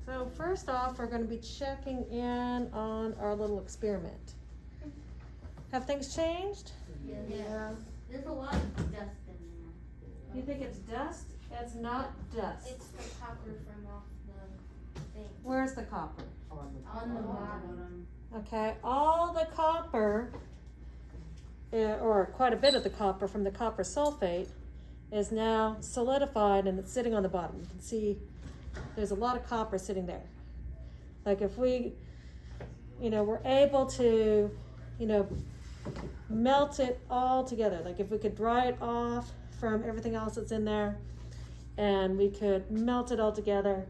So first off, we're going to be checking in on our little experiment. Have things changed? Yeah. There's a lot of dust in there. You think it's dust? It's not dust. It's the copper from off the thing. Where's the copper? On the bottom. Okay, all the copper, or quite a bit of the copper from the copper sulfate, is now solidified and it's sitting on the bottom. You can see there's a lot of copper sitting there. Like if we, we're able to, melt it all together. Like if we could dry it off from everything else that's in there and we could melt it all together,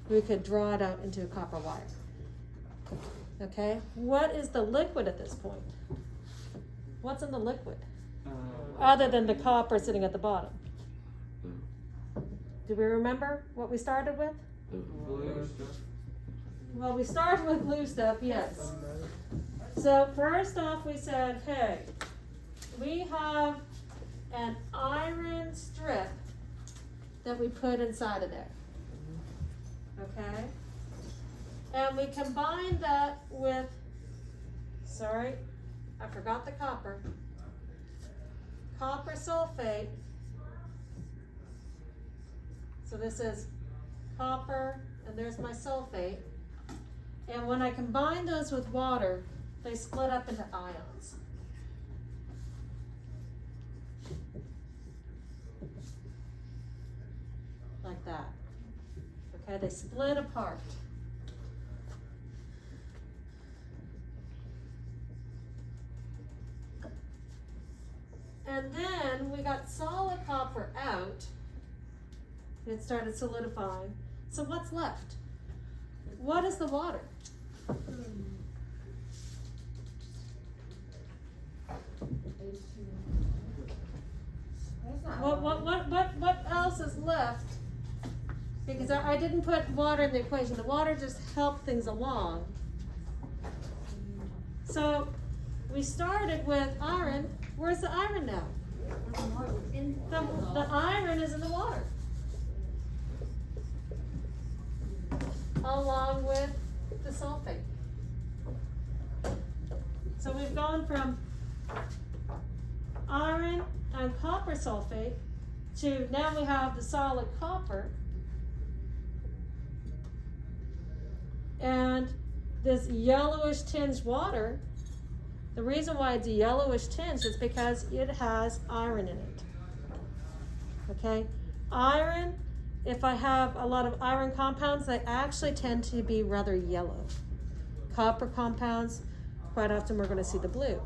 we could draw it out into a copper wire. Okay, what is the liquid at this point? What's in the liquid? Other than the copper sitting at the bottom. Do we remember what we started with? Well, we started with blue stuff, yes. So first off we said, hey, we have an iron strip that we put inside of there. Okay? And we combine that with, sorry, I forgot the copper. Copper sulfate. So this is copper, and there's my sulfate. And when I combine those with water, they split up into ions. Like that. Okay, they split apart. And then we got solid copper out. It started solidifying. So what's left? What is the water? What else is left? Because I didn't put water in the equation. The water just helped things along. So we started with iron. Where's the iron now? The iron is in the water. Along with the sulfate. So we've gone from iron and copper sulfate to now we have the solid copper. And this yellowish tinged water, the reason why it's a yellowish tinge is because it has iron in it. Okay? Iron, if I have a lot of iron compounds, they actually tend to be rather yellow. Copper compounds, quite often we're going to see the blue.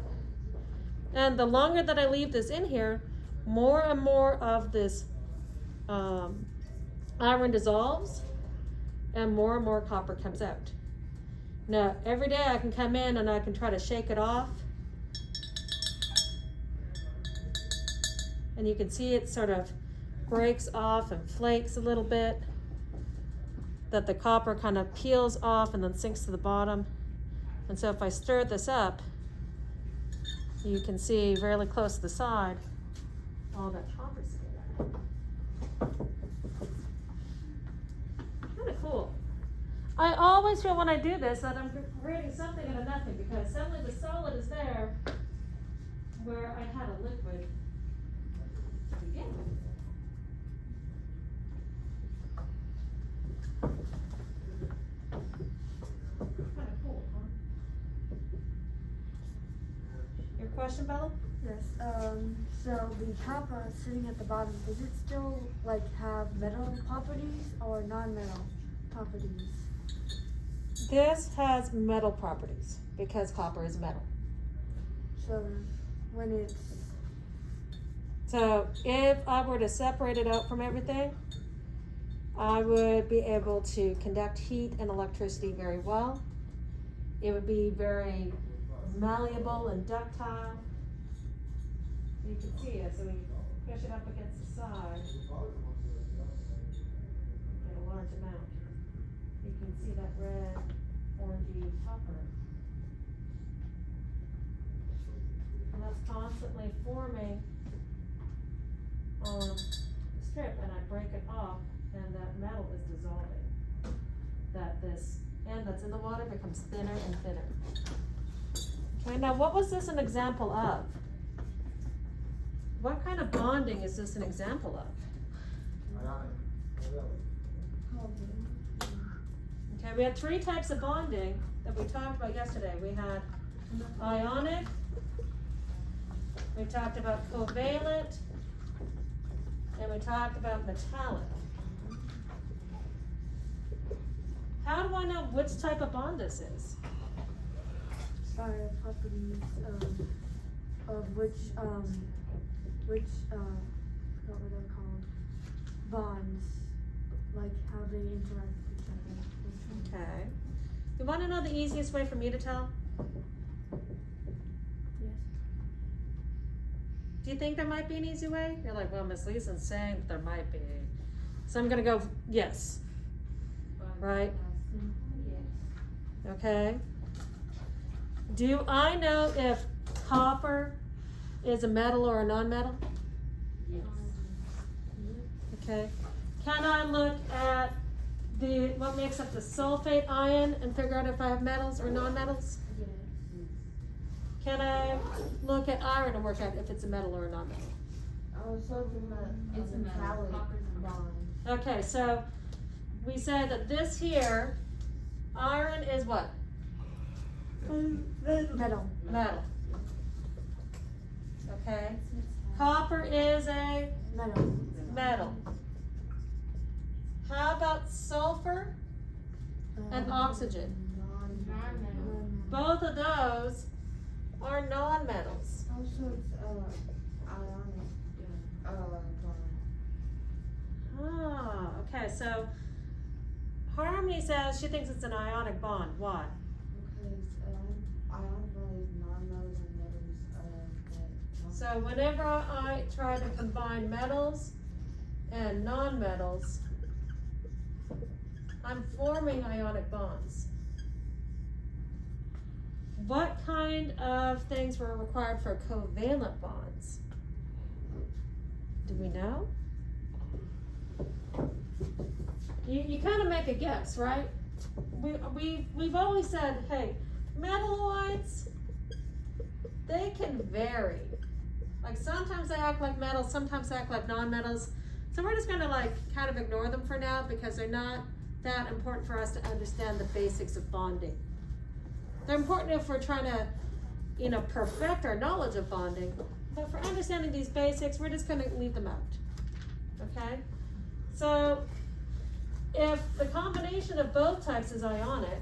And the longer that I leave this in here, more and more of this iron dissolves and more copper comes out. Now, every day I can come in and I can try to shake it off. And you can see it sort of breaks off and flakes a little bit. That the copper kind of peels off and then sinks to the bottom. And so if I stir this up, you can see really close to the side, all that copper sitting there. Kind of cool. I always feel when I do this that I'm creating something out of nothing because suddenly the solid is there where I had a liquid to begin with. Kind of cool, huh? Your question, Bella? Yes, so the copper sitting at the bottom, does it still have metal properties or non-metal properties? This has metal properties because copper is metal. So when it's... So if I were to separate it out from everything, I would be able to conduct heat and electricity very well. It would be very malleable and ductile. You can see it, so we push it up against the side. Get a large amount. You can see that red, orangey copper. And that's constantly forming on the strip, and I break it off, and that metal is dissolving. this end that's in the water becomes thinner and thinner. Okay, now what was this an example of? What kind of bonding is this an example of? Okay, we had 3 types of bonding that we talked about yesterday. We had ionic, we talked about covalent, and we talked about metallic. How do I know which type of bond this is? By the properties of which I forgot what they're called, bonds, like how they interact with each other. Okay. You want to know the easiest way for me to tell? Yes. Do you think there might be an easy way? You're like, well, Miss Leeson's saying that there might be. So I'm gonna go yes. Right? Okay. Do I know if copper is a metal or a non-metal? Yes. Okay. Can I look at what makes up the sulfate ion and figure out if I have metals or non-metals? Yes. Can I look at iron and work out if it's a metal or a non-metal? It's a metallic bond. Okay, so we say that this here, iron is what? Metal. Metal. Okay. Copper is a Metal. metal. How about sulfur and oxygen? Non-metal. Both of those are non-metals. Also, it's ionic bond. Ah, okay, so Harmony says she thinks it's an ionic bond. Why? Because ionic bond is non-metals and metals. So whenever I try to combine metals and non-metals, I'm forming ionic bonds. What kind of things were required for covalent bonds? Do we know? You kind of make a guess, right? We've always said, hey, metalloids, they can vary. Like sometimes they act like metals, sometimes they act like non-metals. So we're just gonna like kind of ignore them for now because they're not that important for us to understand the basics of bonding. They're important if we're trying to, perfect our knowledge of bonding. But for understanding these basics, we're just gonna leave them out. Okay? So if the combination of both types is ionic,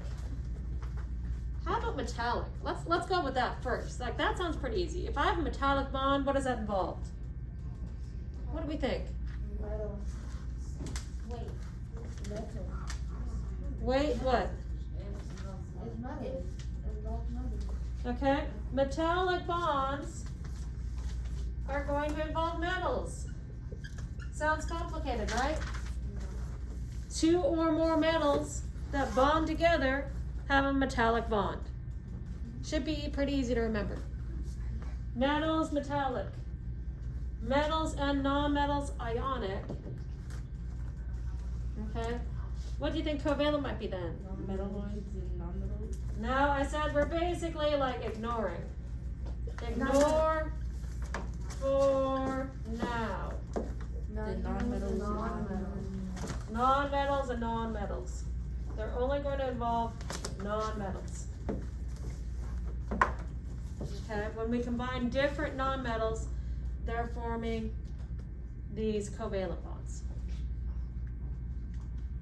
how about metallic? Let's go with that first. Like that sounds pretty easy. If I have a metallic bond, what does that involve? What do we think? Metal. Wait. Metal. Wait, what? It's metal. It involves metal. Okay? Metallic bonds are going to involve metals. Sounds complicated, right? 2 or more metals that bond together have a metallic bond. Should be pretty easy to remember. Metals, metallic. Metals and non-metals, ionic. Okay? What do you think covalent might be then? Metalloids and non-metals. No, I said we're basically like ignoring. Ignore for now. Non-metals. Non-metals and non-metals. They're only going to involve non-metals. Okay, when we combine different non-metals, they're forming these covalent bonds.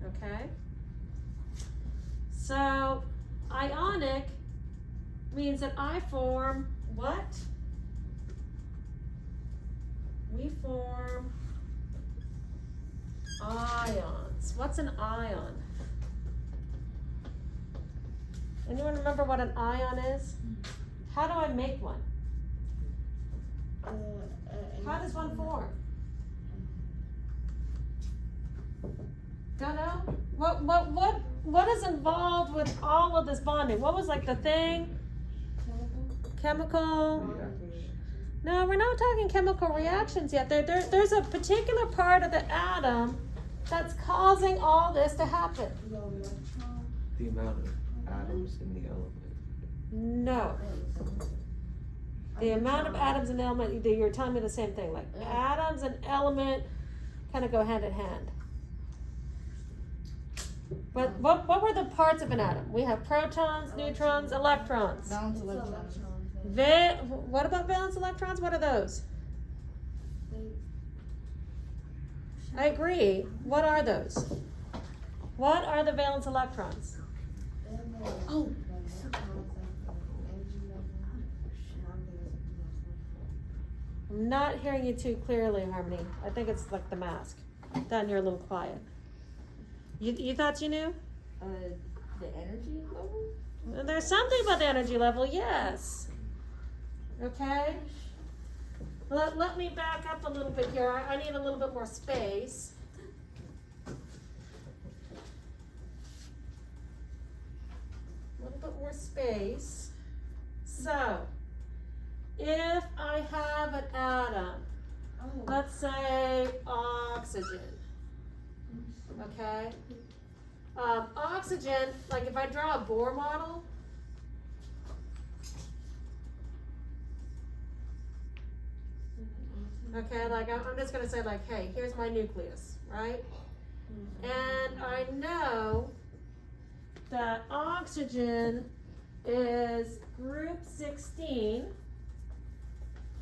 Okay? So, ionic means that I form what? We form ions. What's an ion? Anyone remember what an ion is? How do I make one? How does one form? Don't know? What is involved with all of this bonding? What was like the thing? Chemical? No, we're not talking chemical reactions yet. There's a particular part of the atom that's causing all this to happen. The amount of atoms in the element. No. The amount of atoms in the element, you're telling me the same thing. Like atoms and element kind of go hand in hand. But what were the parts of an atom? We have protons, neutrons, electrons. Valence electrons. What about valence electrons? What are those? I agree. What are those? What are the valence electrons? Oh, I'm not hearing you too clearly, Harmony. I think it's like the mask. Then you're a little quiet. You thought you knew? The energy level? There's something about the energy level, yes. Okay? Let me back up a little bit here. I need a little bit more space. A little bit more space. So, if I have an atom, let's say oxygen, okay? Oxygen, like if I draw a Bohr model, okay, like I'm just gonna say like, hey, here's my nucleus, right? And I know that oxygen is group 16.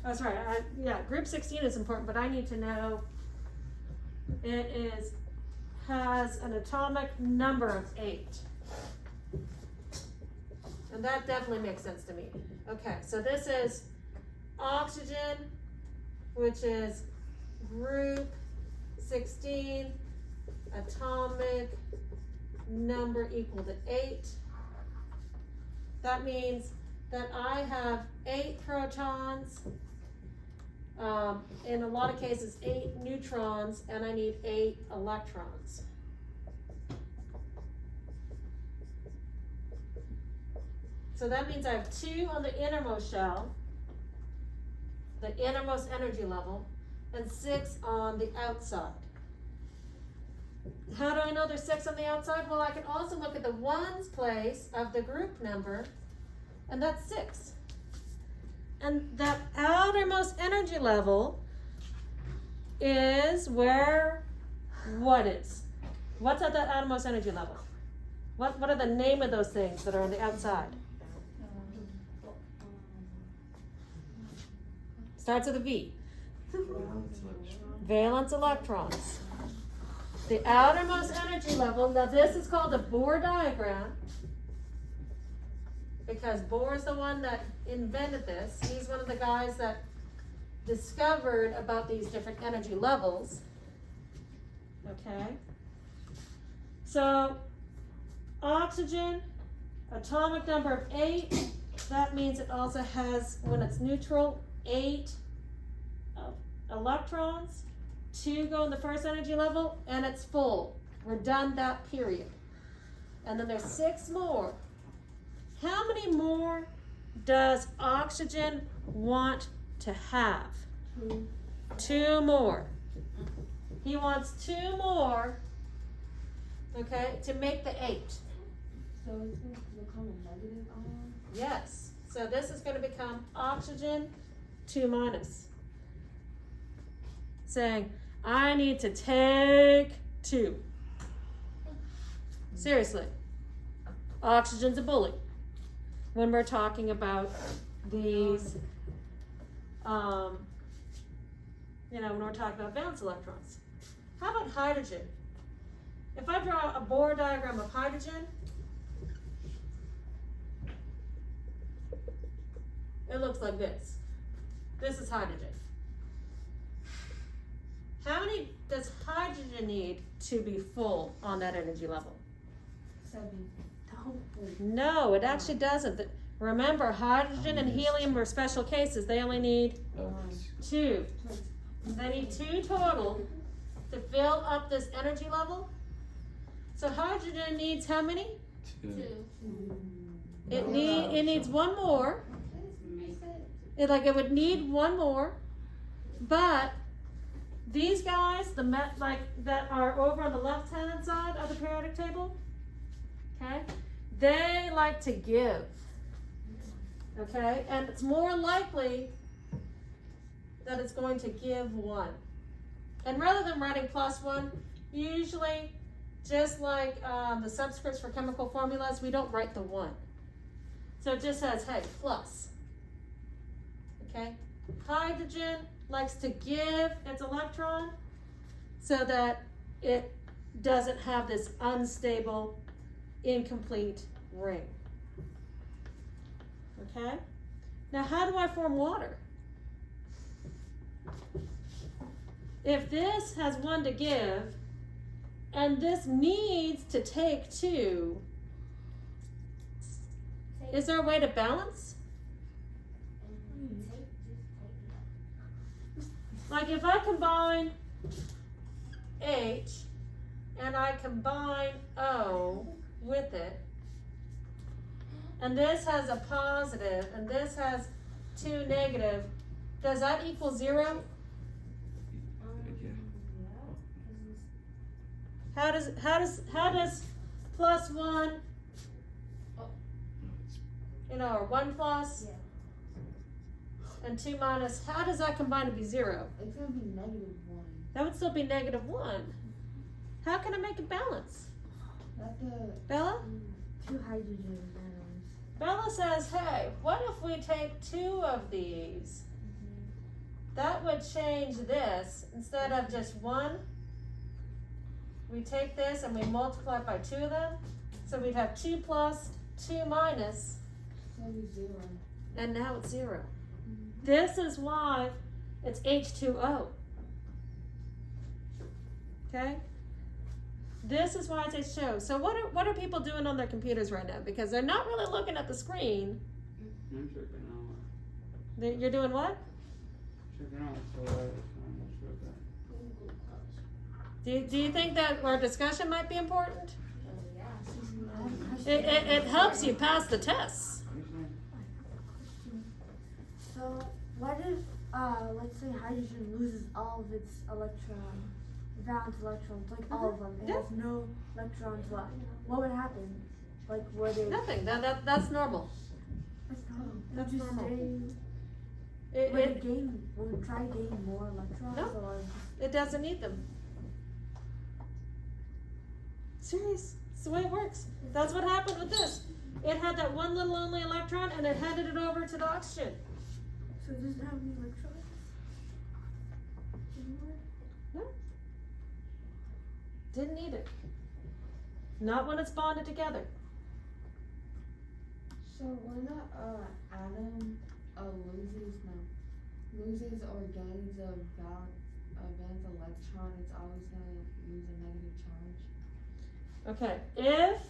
Oh, sorry, group 16 is important, but I need to know it has an atomic number of 8. And that definitely makes sense to me. Okay, so this is oxygen, which is group 16, atomic number equal to 8. That means that I have 8 protons, in a lot of cases 8 neutrons, and I need 8 electrons. So that means I have 2 on the innermost shell, the innermost energy level, and 6 on the outside. How do I know there's 6 on the outside? Well, I can also look at the ones place of the group number, and that's 6. And that outermost energy level is where what is? What's at that outermost energy level? What are the name of those things that are on the outside? Starts with a V. Valence electrons. The outermost energy level, now this is called a Bohr diagram, because Bohr is the one that invented this. He's one of the guys that discovered about these different energy levels. Okay? So, oxygen, atomic number of 8. That means it also has, when it's neutral, 8 electrons. 2 go in the first energy level, and it's full. We're done that period. And then there's 6 more. How many more does oxygen want to have? 2 more. He wants 2 more, okay, to make the 8. So it's going to become a negative ion? Yes. So this is going to become oxygen 2 minus. Saying, I need to take 2. Seriously. Oxygen's a bully when we're talking about these, when we're talking about valence electrons. How about hydrogen? If I draw a Bohr diagram of hydrogen, it looks like this. This is hydrogen. How many does hydrogen need to be full on that energy level? 7. No, it actually doesn't. Remember, hydrogen and helium are special cases. They only need 2. They need 2 total to fill up this energy level. So hydrogen needs how many? 2. It needs 1 more. It would need 1 more, but these guys, that are over on the left-hand side of the periodic table, okay, they like to give. Okay, and it's more likely that it's going to give 1. And rather than writing +1, usually, just like the subscripts for chemical formulas, we don't write the 1. So it just says, hey, plus. Okay? Hydrogen likes to give its electron so that it doesn't have this unstable, incomplete ring. Okay? Now, how do I form water? If this has 1 to give, and this needs to take 2, is there a way to balance? Like if I combine H and I combine O with it, and this has a positive and this has 2 negative, does that equal 0? How does +1, or 1 plus and 2 minus, how does that combine to be 0? It's gonna be -1. That would still be -1. How can I make it balance? That's the Bella? 2 hydrogen atoms. Bella says, hey, what if we take 2 of these? That would change this. Instead of just 1, we take this and we multiply by 2 of them. So we'd have 2 plus, 2 minus, it's gonna be 0. and now it's 0. This is why it's H2O. Okay? This is why it's H2O. So what are people doing on their computers right now? Because they're not really looking at the screen. I'm checking out. You're doing what? Checking out solar. I'm not sure of that. Do you think that our discussion might be important? I have a question. It helps you pass the tests. So, what if, let's say hydrogen loses all of its valence electrons, like all of them, it Yeah. has no electrons left. What would happen? Like, would it? Nothing. That's normal. That's normal. That's Would you normal. stay- Would it gain? Would it try to gain more electrons, No. or? It doesn't need them. Serious. It's the way it works. That's what happened with this. It had that one little only electron and it handed it over to the oxygen. So it doesn't have any electrons anymore? No. Didn't need it. Not when it's bonded together. So when a atom loses or gains a valence electron, it's always gonna lose a negative charge. Okay. If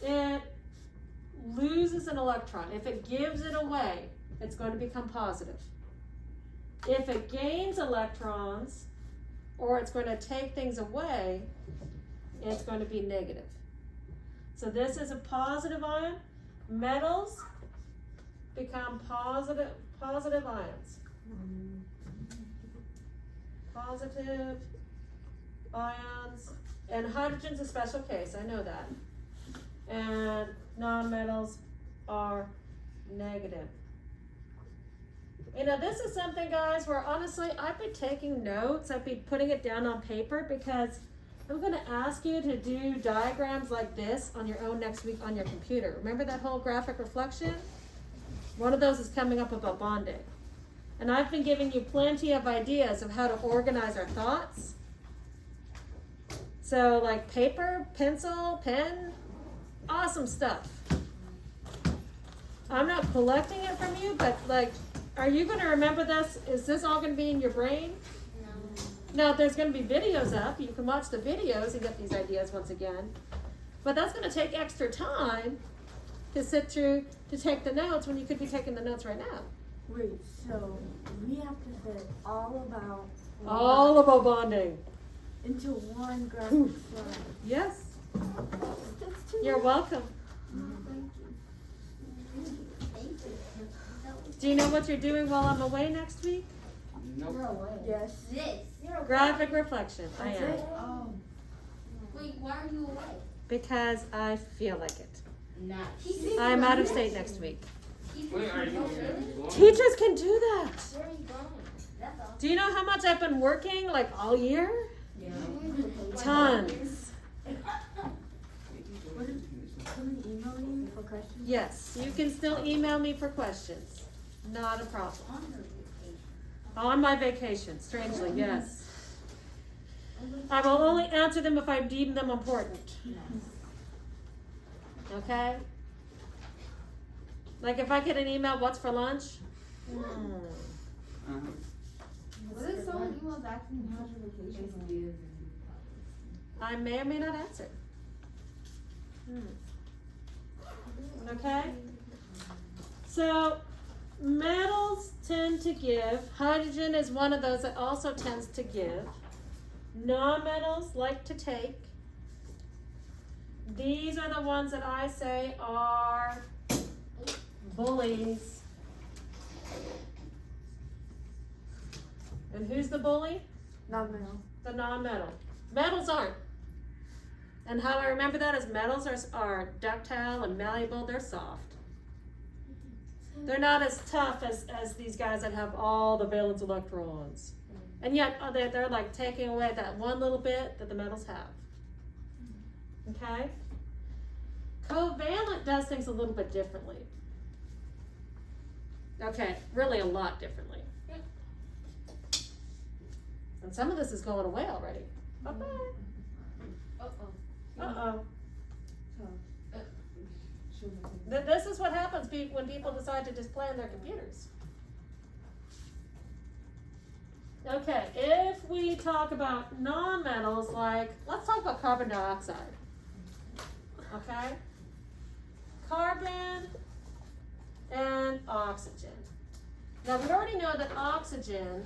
it loses an electron, if it gives it away, it's going to become positive. If it gains electrons, or it's going to take things away, it's going to be negative. So this is a positive ion. Metals become positive ions. Positive ions. And hydrogen's a special case, I know that. And nonmetals are negative. This is something, guys, where honestly, I'd be taking notes. I'd be putting it down on paper because I'm going to ask you to do diagrams like this on your own next week on your computer. Remember that whole graphic reflection? One of those is coming up about bonding. And I've been giving you plenty of ideas of how to organize our thoughts. So like paper, pencil, pen, awesome stuff. I'm not collecting it from you, but like, are you going to remember this? Is this all going to be in your brain? No. Now, there's going to be videos up. You can watch the videos and get these ideas once again. But that's going to take extra time to sit through, to take the notes when you could be taking the notes right now. Wait, so we have to fit all About bonding. into one graphic slide. Yes. That's too You're welcome. Thank you. Thank you. Do you know what you're doing while I'm away next week? Nope. No way. Yes. This. Graphic reflection. I That's am. it? Oh. Wait, why are you away? Because I feel like it. Not. I'm out of state next week. Wait, are you going? Teachers can do that. Where are you going? That's all. Do you know how much I've been working, like, all year? Yeah. Tons. Can we email you for questions? Yes, you can still email me for questions. Not a problem. On her vacation. On my vacation, strangely, yes. I will only answer them if I deem them important. Okay? Like if I get an email, what's for lunch? Uh-huh. What if someone emails asking you how's your vacation? I may or may not answer. Okay? So, metals tend to give. Hydrogen is one of those that also tends to give. Non-metals like to take. These are the ones that I say are bullies. And who's the bully? Non-metal. The non-metal. Metals aren't. And how I remember that is metals are ductile and malleable, they're soft. They're not as tough as these guys that have all the valence electrons. And yet they're like taking away that one little bit that the metals have. Okay? Covalent does things a little bit differently. Okay, really a lot differently. And some of this is going away already. Bye-bye. Uh-oh. Uh-oh. Sure. This is what happens when people decide to just play on their computers. Okay, if we talk about non-metals, like, let's talk about carbon dioxide. Okay? Carbon and oxygen. Now, we already know that oxygen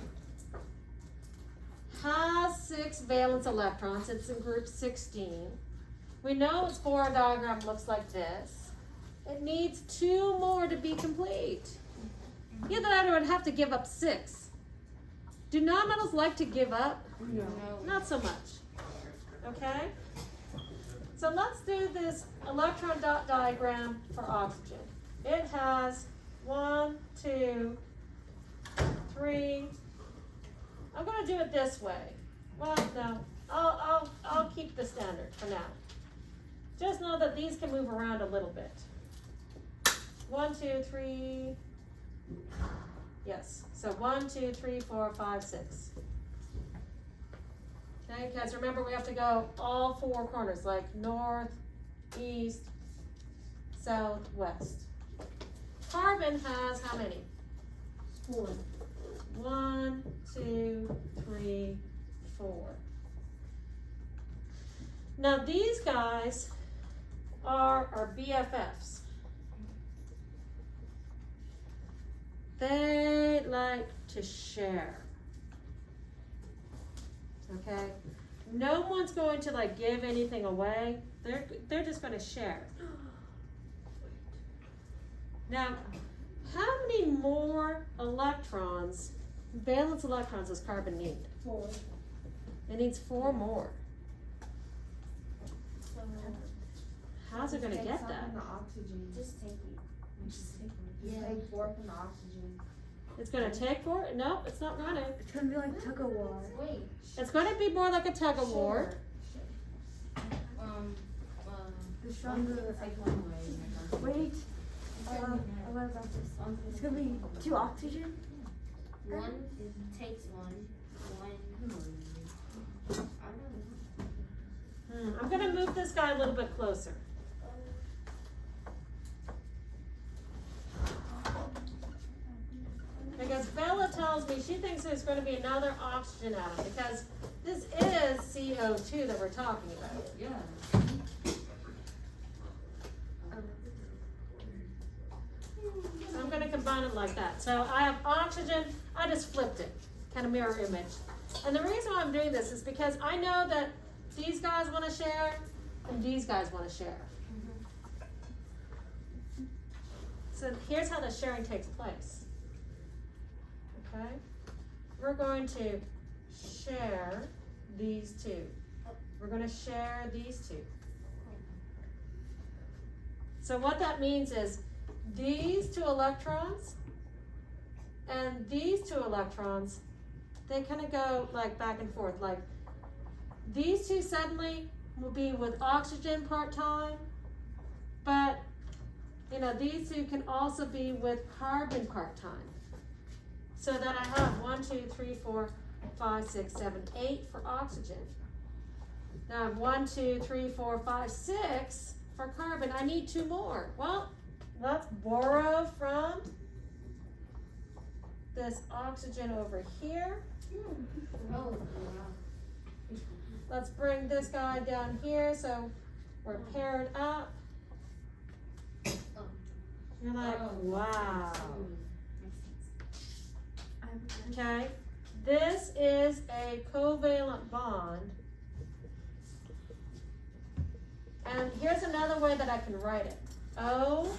has 6 valence electrons. It's in group 16. We know its boron diagram looks like this. It needs 2 more to be complete. Either that or it would have to give up 6. Do non-metals like to give up? No. Not so much. Okay? So let's do this electron dot diagram for oxygen. It has 1, 2, 3. I'm going to do it this way. Well, no. I'll keep the standard for now. Just know that these can move around a little bit. 1, 2, 3. Yes. So 1, 2, 3, 4, 5, 6. Okay, because remember we have to go all 4 corners, like north, east, south, west. Carbon has how many? 4. 1, 2, 3, 4. Now these guys are our BFFs. They like to share. Okay? No one's going to like give anything away. They're just going to share. Now, how many more electrons, valence electrons, does carbon need? 4. It needs 4 more. So, How's it going to Take get some that? from the oxygen. just take it. Just take Yeah. Take 4 from the oxygen. It's going to take 4? No, it's not going to. It's gonna be like tug of war. Wait. It's going to be more like a tug of war. The stronger. Take one away. Wait. What about this? It's gonna be 2 oxygen. One takes one. I don't know. I'm going to move this guy a little bit closer. Because Bella tells me she thinks there's going to be another oxygen atom because this is CO2 that we're talking about. Yeah. So I'm going to combine it like that. So I have oxygen, I just flipped it, kind of mirror image. And the reason why I'm doing this is because I know that these guys want to share and these guys want to share. So here's how the sharing takes place. Okay? We're going to share these 2. We're going to share these 2. So what that means is these two electrons and these two electrons, they kind of go like back and forth. Like these two suddenly will be with oxygen part-time, but these two can also be with carbon part-time. So that I have 1, 2, 3, 4, 5, 6, 7, 8 for oxygen. Now I have 1, 2, 3, 4, 5, 6 for carbon. I need 2 more. Well, let's borrow from this oxygen over here. Oh, Let's bring this guy down here so we're paired up. You're like, wow. Okay, this is a covalent bond. And here's another way that I can write it. O,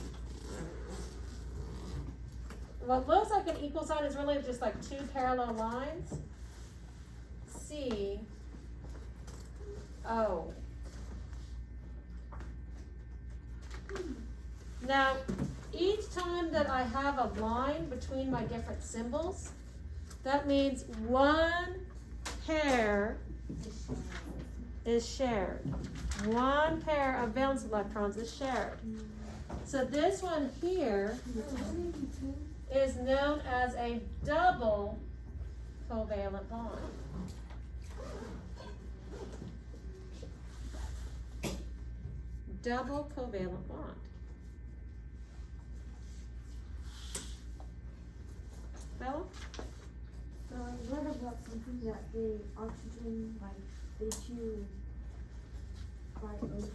what looks like an equal sign is really just like 2 parallel lines. C, O. Now, each time that I have a line between my different symbols, that means one pair is shared. One pair of valence electrons is shared. So this one here is known as a double covalent bond. Double covalent bond. Bella? So I read about something that the oxygen, like, they chew by ocean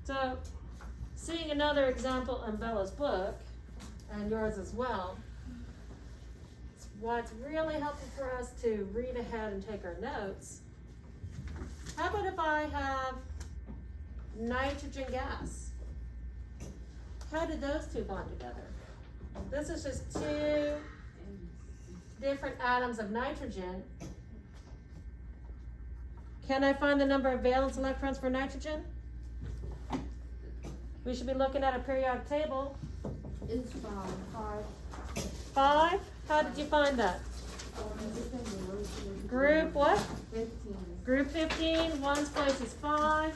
So, seeing another example in Bella's book, and yours as well, what's really helpful for us to read ahead and take our notes. How about if I have nitrogen gas? How do those two bond together? This is just 2 different atoms of nitrogen. Can I find the number of valence electrons for nitrogen? We should be looking at a periodic table. It's 5. 5? How did you find that? Group what? 15. Group 15, one's place is 5.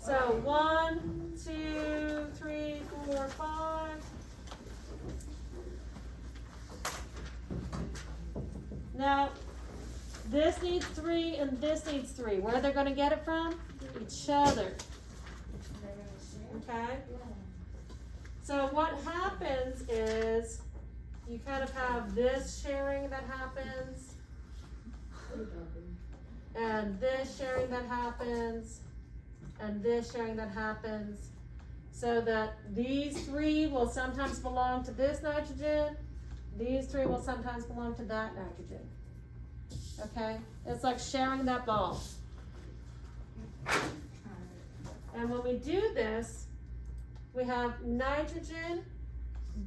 So 1, 2, 3, 4, 5. Now, this needs 3 and this needs 3. Where are they going to get it from? Each other. Okay? So what happens is you kind of have this sharing that happens, and this sharing that happens, and this sharing that happens, so that these 3 will sometimes belong to this nitrogen, these 3 will sometimes belong to that nitrogen. Okay? It's like sharing that ball. And when we do this, we have nitrogen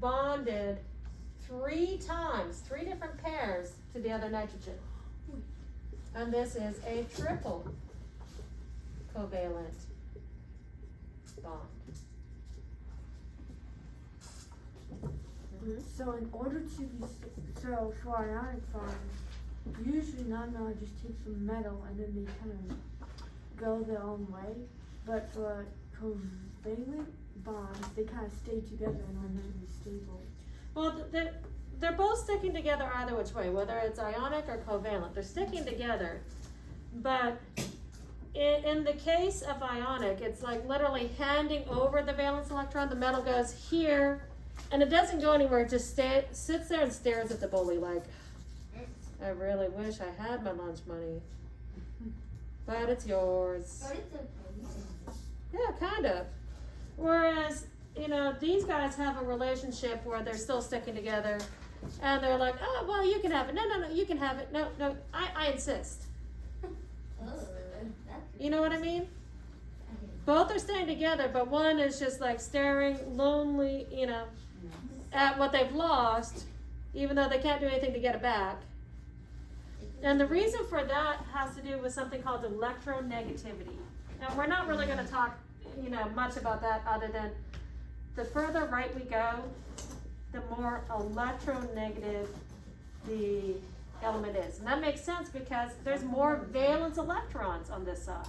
bonded 3 times, 3 different pairs to the other nitrogen. And this is a triple covalent bond. So in order to be, so for ionic bonds, usually non-metal just takes some metal and then they kind of go their own way. But for covalent bonds, they kind of stay together in order to be stable. Well, they're both sticking together either which way, whether it's ionic or covalent. They're sticking together. But in the case of ionic, it's like literally handing over the valence electron. The metal goes here, and it doesn't go anywhere. It just sits there and stares at the bully like, I really wish I had my lunch money. But it's yours. But it's okay. Yeah, kind of. Whereas, these guys have a relationship where they're still sticking together, and they're like, oh, well, you can have it. No, you can have it. No, I insist. Oh, that's You know what I mean? Both are staying together, but one is just like staring lonely, at what they've lost, even though they can't do anything to get it back. And the reason for that has to do with something called electronegativity. And we're not really gonna talk, much about that other than the further right we go, the more electronegative the element is. And that makes sense because there's more valence electrons on this side.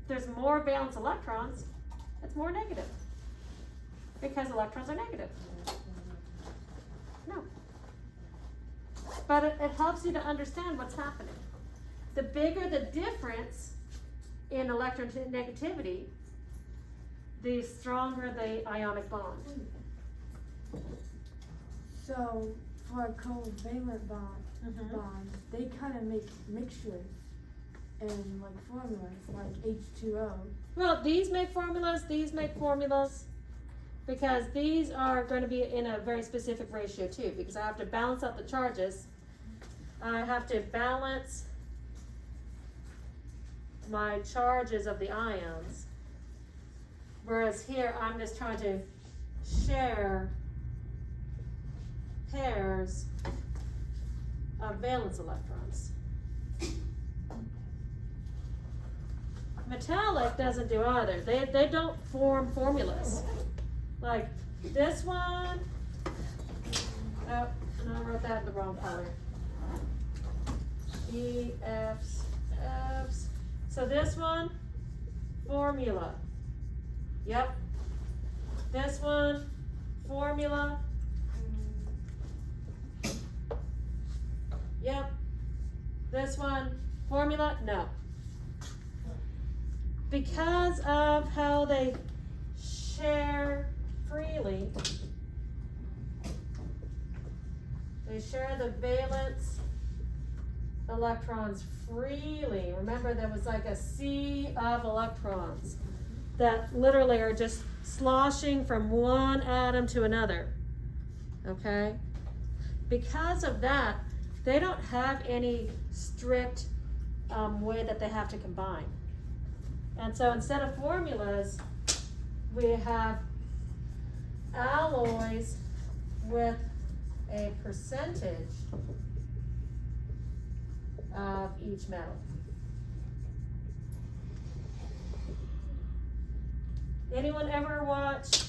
If there's more valence electrons, it's more negative. Because electrons are negative. No. But it helps you to understand what's happening. The bigger the difference in electronegativity, the stronger the ionic bond. So for a covalent bonds, they kind of make mixtures and like formulas, like H2O. Well, these make formulas, because these are going to be in a very specific ratio too, because I have to balance out the charges. I have to balance my charges of the ions, whereas here I'm just trying to share pairs of valence electrons. Metallic doesn't do either. They don't form formulas. Like this one, oh, and I wrote that in the wrong color. E, F's, F's. So this one, formula. Yep. This one, formula. Yep. This one, formula, no. Because of how they share freely, they share the valence electrons freely. Remember, there was like a sea of electrons that literally are just sloshing from one atom to another. Okay? Because of that, they don't have any strict way that they have to combine. And so instead of formulas, we have alloys with a percentage of each metal. Anyone ever watch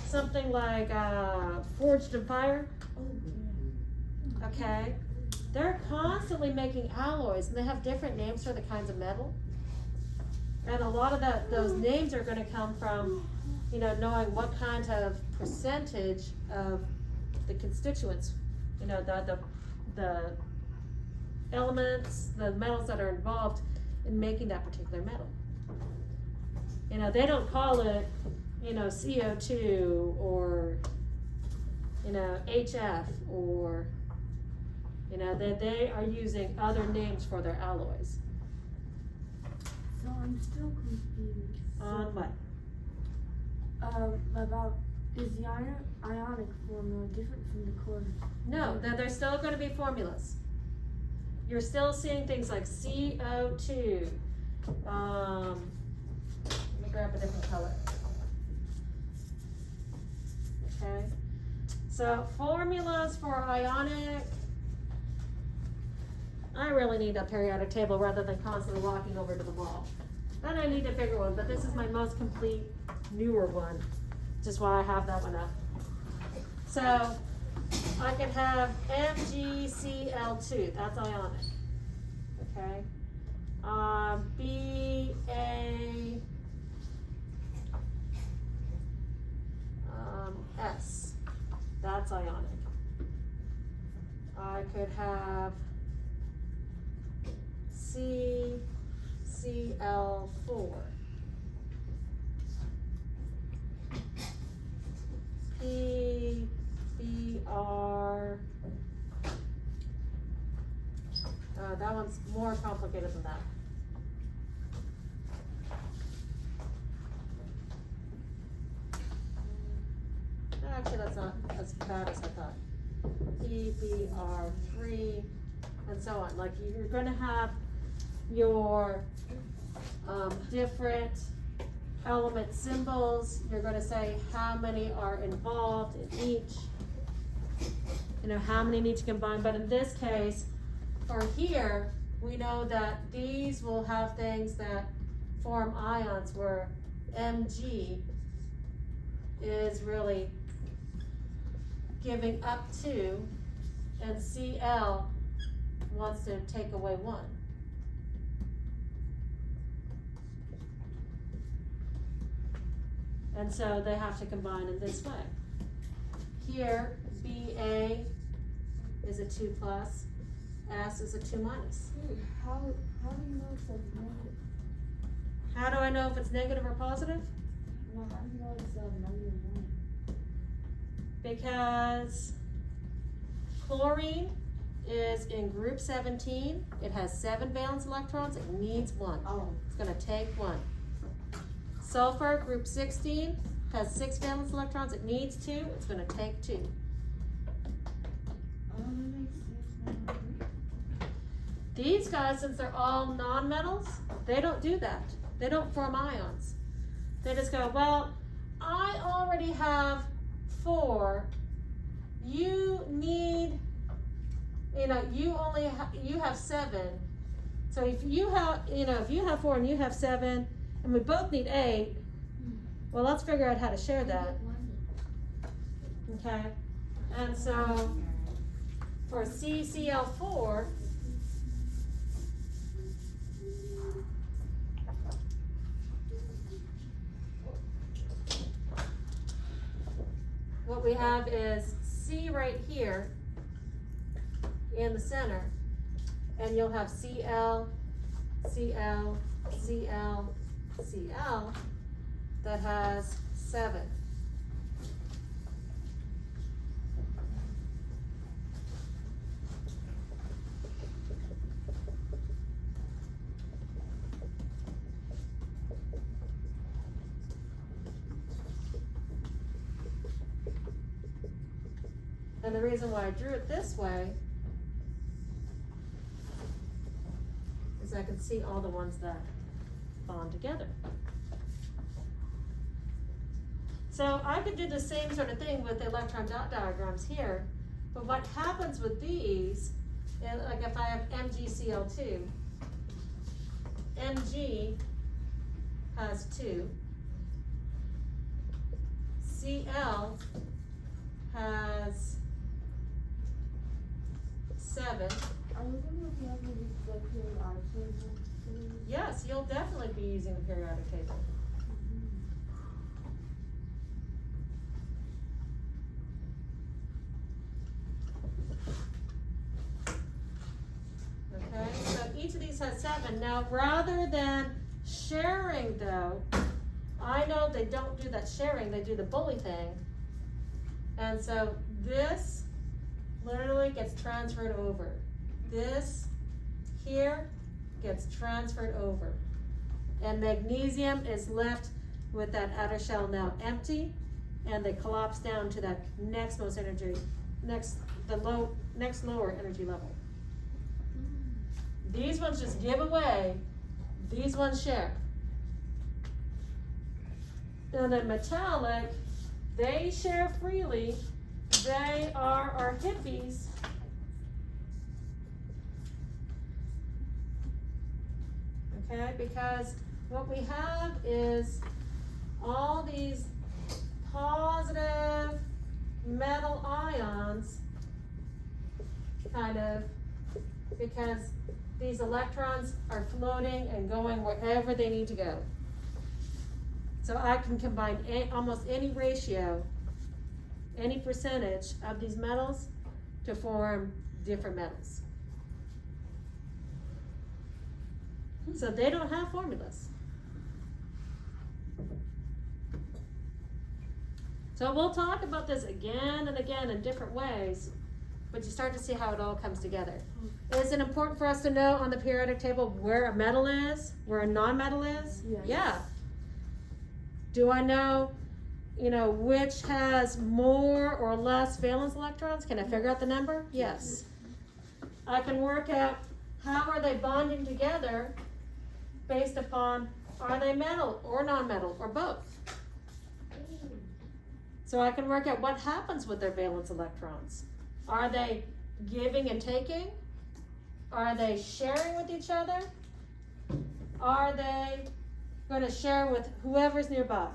something like Forged in Fire? Okay. They're constantly making alloys, and they have different names for the kinds of metal. And a lot of those names are going to come from, knowing what kind of percentage of the constituents, the elements, the metals that are involved in making that particular metal. They don't call it, CO2 or, HF or, they are using other names for their alloys. So I'm still confused. On what? About, is the ionic formula different from the core? No, they're still going to be formulas. You're still seeing things like CO2. Let me grab a different color. Okay. So formulas for ionic. I really need a periodic table rather than constantly walking over to the wall. Then I need a bigger one, but this is my most complete, newer one, which is why I have that one up. So I can have MgCl2, that's ionic. Okay. BaS, that's ionic. I could have CCl4. PBr. That one's more complicated than that. Actually, that's not as bad as I thought. PBr3, and so on. Like you're going to have your different element symbols. You're going to say how many are involved in each. How many need to combine. But in this case, or here, we know that these will have things that form ions where Mg is really giving up 2 and Cl wants to take away 1. And so they have to combine in this way. Here, Ba is a 2 plus, S is a 2 minus. How do you know it's a negative? How do I know if it's negative or positive? No, how do you know it's a negative 1? Because chlorine is in group 17. It has 7 valence electrons. It needs 1. Oh. It's going to take 1. Sulfur, group 16, has 6 valence electrons. It needs 2. It's going to take 2. That makes sense now. These guys, since they're all nonmetals, they don't do that. They don't form ions. They just go, well, I already have 4. You need, you have 7. So if you have, if you have 4 and you have 7, and we both need 8, well, let's figure out how to share that. Okay? And so for CCl4, what we have is C right here in the center, and you'll have Cl, Cl, Cl, Cl that has 7. And the reason why I drew it this way is I can see all the ones that bond together. So I could do the same sort of thing with the electron dot diagrams here, but what happens with these, like if I have MgCl2, Mg has 2, Cl has 7. Are you gonna be able to use the periodic table? Yes, you'll definitely be using the periodic table. Okay, so each of these has 7. Now, rather than sharing though, I know they don't do that sharing, they do the bully thing. And so this literally gets transferred over. This here gets transferred over. And magnesium is left with that outer shell now empty, and they collapse down to that next lower energy level. These ones just give away, these ones share. And then metallic, they share freely. They are our hippies. Okay, because what we have is all these positive metal ions, kind of, because these electrons are floating and going wherever they need to go. So I can combine almost any ratio, any percentage of these metals to form different metals. So they don't have formulas. So we'll talk about this again and again in different ways, but you start to see how it all comes together. Is it important for us to know on the periodic table where a metal is, where a non-metal is? Yes. Yeah. Do I know, which has more or less valence electrons? Can I figure out the number? Yes. I can work out how are they bonding together based upon are they metal or non-metal or both. So I can work out what happens with their valence electrons. Are they giving and taking? Are they sharing with each other? Are they going to share with whoever's nearby?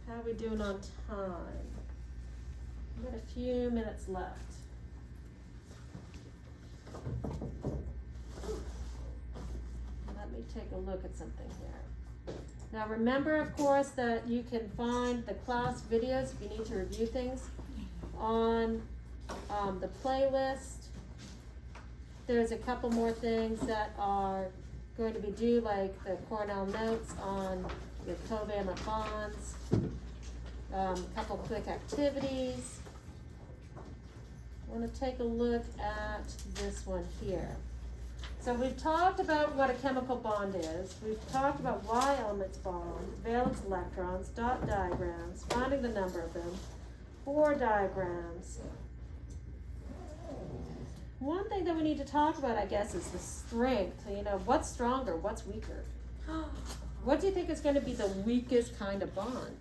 How are we doing on time? We've got a few minutes left. Let me take a look at something here. Now remember, of course, that you can find the class videos if you need to review things on the playlist. There's a couple more things that are going to be due, like the Cornell notes on the covalent bonds, a couple quick activities. I want to take a look at this one here. So we've talked about what a chemical bond is. We've talked about why elements bond, valence electrons, dot diagrams, finding the number of them, 4 diagrams. One thing that we need to talk about, I guess, is the strength. You know, what's stronger, what's weaker? What do you think is going to be the weakest kind of bond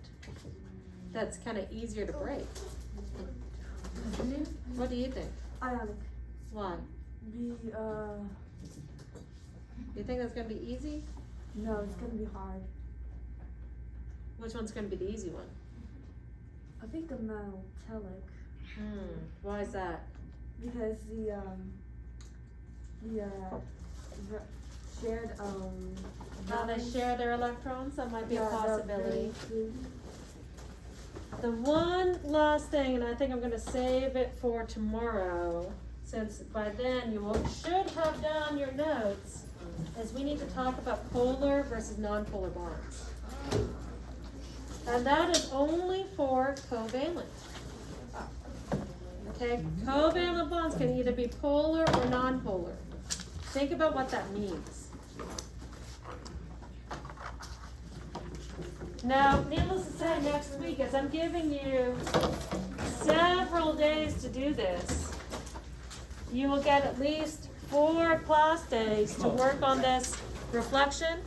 that's kind of easier to break? What do you think? Ionic. Why? You think that's going to be easy? No, it's gonna be hard. Which one's going to be the easy one? I think the metallic, Why is that? because the shared How they share their electrons, that might be a possibility. The one last thing, and I think I'm going to save it for tomorrow, since by then you should have done your notes, is we need to talk about polar versus nonpolar bonds. And that is only for covalent. Okay, covalent bonds can either be polar or nonpolar. Think about what that means. Now, needless to say, next week, as I'm giving you several days to do this, you will get at least 4 class days to work on this reflection.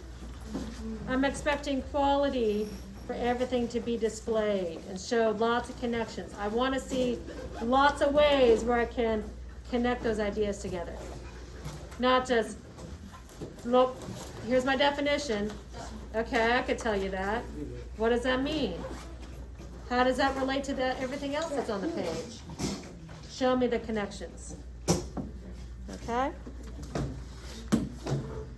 I'm expecting quality for everything to be displayed and show lots of connections. I want to see lots of ways where I can connect those ideas together. Not just, look, here's my definition. Okay, I could tell you that. What does that mean? How does that relate to everything else that's on the page? Show me the connections. Okay?